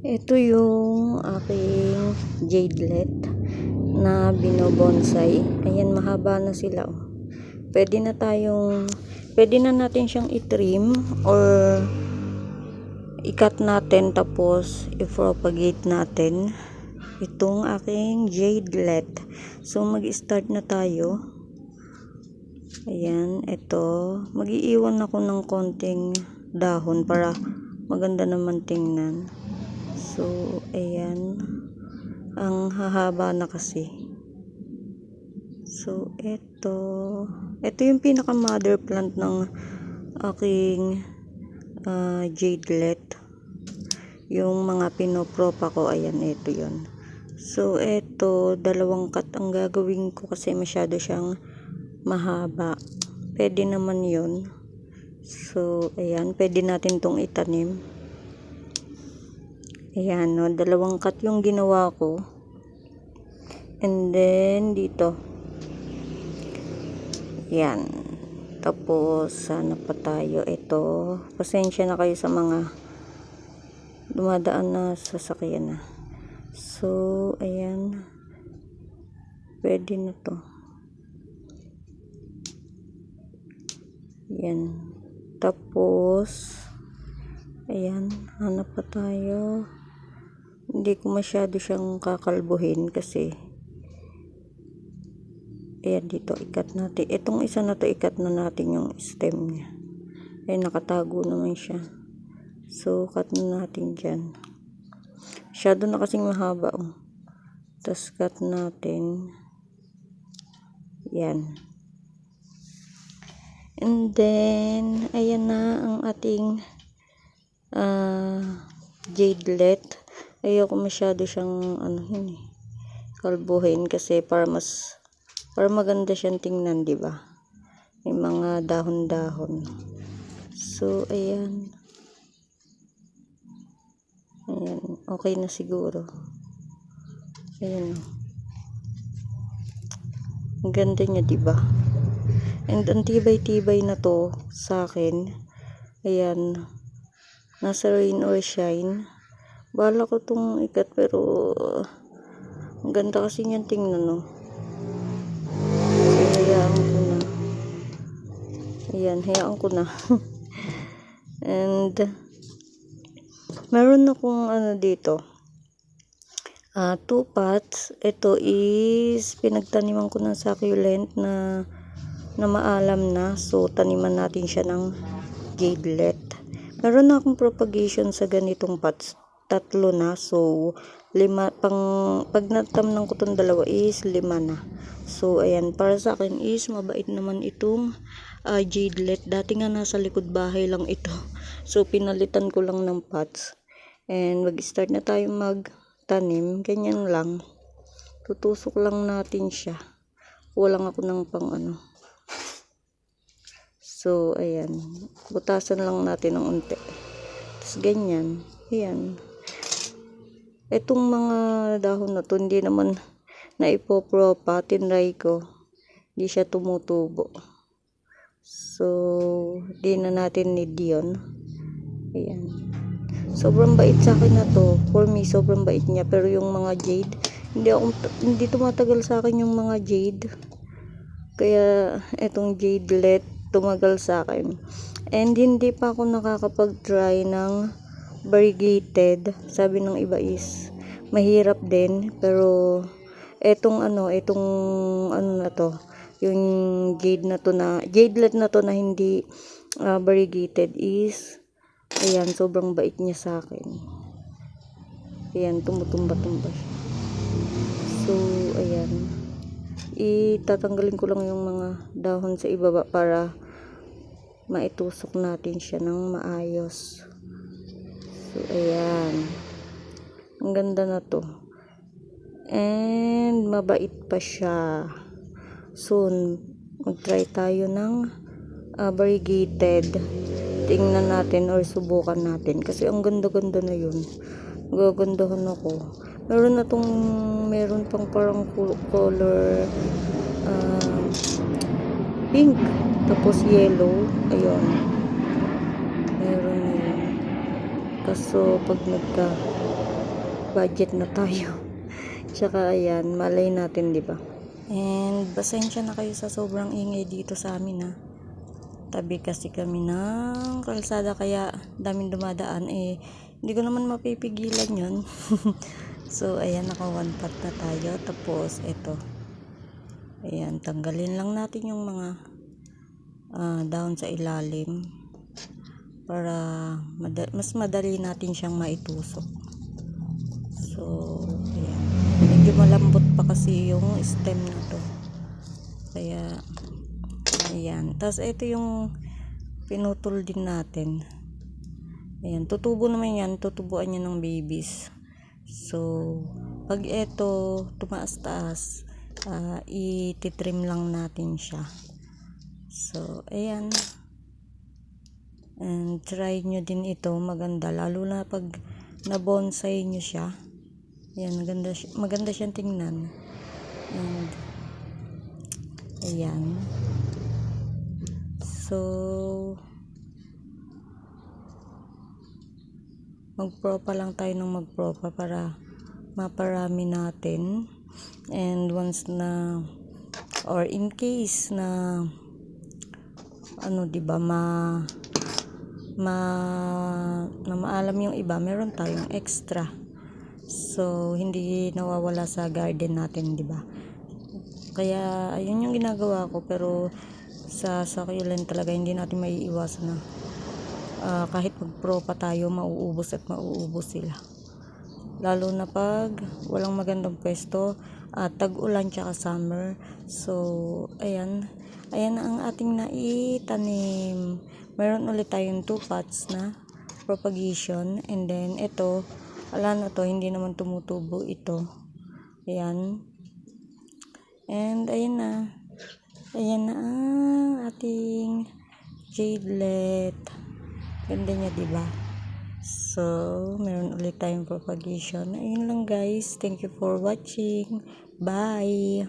Ito yung aking jadelet na binobonsai. Ayan, mahaba na sila. Pwede na natin siyang i-trim or i-cut natin tapos i-propagate natin itong aking jadelet. So, mag-start na tayo. Ayan, ito. Mag-iiwan ako ng konting dahon para maganda naman tingnan. So, ayan. Ang hahaba na kasi. So, ito yung pinaka mother plant ng aking jadelet. Yung mga pinopropa ko, ayan, ito yun. So, ito, dalawang cut ang gagawin ko kasi masyado siyang mahaba. Pwede naman yun. So, ayan, pwede natin tong itanim. Ayan, no, dalawang cut yung ginawa ko. And then, dito. Ayan. Tapos, sana pa tayo. Ito, pasensya na kayo sa mga dumadaan na sasakyan na. So, ayan. Pwede na to. Ayan. Tapos, ayan, hanap pa tayo. Hindi ko masyado siyang kakalbuhin kasi ayan, dito ikat natin. Itong isa na to, ikat na natin yung stem niya. Ay, nakatago naman siya. So, cut na natin dyan. Masyado na kasing mahaba. Tapos, cut natin. Yan. And then, ayan na ang ating jadelet. Ayoko masyado siyang kalbuhin kasi para maganda siyang tingnan, 'di ba? May mga dahon-dahon. So, ayan. Ayan, okay na siguro. Ayan. Ang ganda niya, 'di ba? And ang tibay-tibay na to sa akin. Ayan. Nasa rain or shine. Bala ko tong ikat pero ang ganda kasi niyan tingnan, no. Hayaan ko na. Ayan, hayaan ko na. And meron akong dito. 2 pots. Ito is pinagtaniman ko ng succulent na maalam na. So, taniman natin siya ng jadelet. Meron na akong propagation sa ganitong pots. 3 na. So, 5 pag natamnan ko tong dalawa is 5 na. So, ayan, para sa akin is mabait naman itong jadelet. Dati nga nasa likod bahay lang ito. So, pinalitan ko lang ng pots. And mag-start na tayo magtanim. Ganyan lang. Tutusok lang natin siya. Walang ako ng pang So, ayan. Butasan lang natin ng unti. Tapos, ganyan. Ayan. Itong mga dahon na to, hindi naman naipopropa. Tinry ko. Hindi siya tumutubo. So, di na natin need yun. Ayan. Sobrang bait sa akin na to. For me, sobrang bait niya. Pero yung mga jade, hindi tumatagal sa akin yung mga jade. Kaya, itong jadelet, tumagal sa akin. And hindi pa ako nakakapag-try ng variegated. Sabi ng iba is mahirap din, pero etong na to, yung jadelet na to na hindi variegated is ayan, sobrang bait niya sa akin. Ayan, tumutumba-tumba siya. So, ayan, itatanggalin ko lang yung mga dahon sa ibaba para maitusok natin siya ng maayos. So, ayan. Ang ganda na to. And, mabait pa siya. Soon, mag-try tayo ng variegated. Tingnan natin or subukan natin. Kasi, ang ganda-ganda na yun. Gagandahan ako. Meron pang parang color pink. Tapos, yellow. Ayun. Meron na yun. Kaso, pag budget na tayo. Tsaka ayan, malay natin, di ba? And pasensya na kayo sa sobrang ingay dito sa amin, ha. Tabi kasi kami ng kalsada, kaya daming dumadaan. Hindi ko naman mapipigilan yun. So ayan, naka one pot na tayo. Tapos ito, ayan, tanggalin lang natin yung mga down sa ilalim para mas madali natin siyang maitusok. So ayan, medyo malambot pa kasi yung stem na to, kaya ayan. Tapos ito yung pinutol din natin. Ayan, tutubo naman yan, tutubuan niya ng babies. So pag ito tumaas-taas, ititrim lang natin siya. So ayan, and try nyo din ito, maganda lalo na pag na bonsai nyo siya. Ayan, maganda siyang tingnan. And ayan, so magpropa lang tayo ng magpropa para maparami natin. And once na, or in case na diba, na maalam yung iba, meron tayong extra. So hindi nawawala sa garden natin, diba? Kaya ayun yung ginagawa ko. Pero sa succulent talaga hindi natin maiiwasan na kahit magpropa tayo, mauubos at mauubos sila, lalo na pag walang magandang pwesto at tag-ulan tsaka summer. So ayan ang ating naitanim. Meron ulit tayong 2 pots na propagation, and then ito, ala na to, hindi naman tumutubo ito. Ayan, and ayan na ang ating jadelet. Ganda niya, diba? So meron ulit tayong propagation. Ayun lang guys, thank you for watching, bye.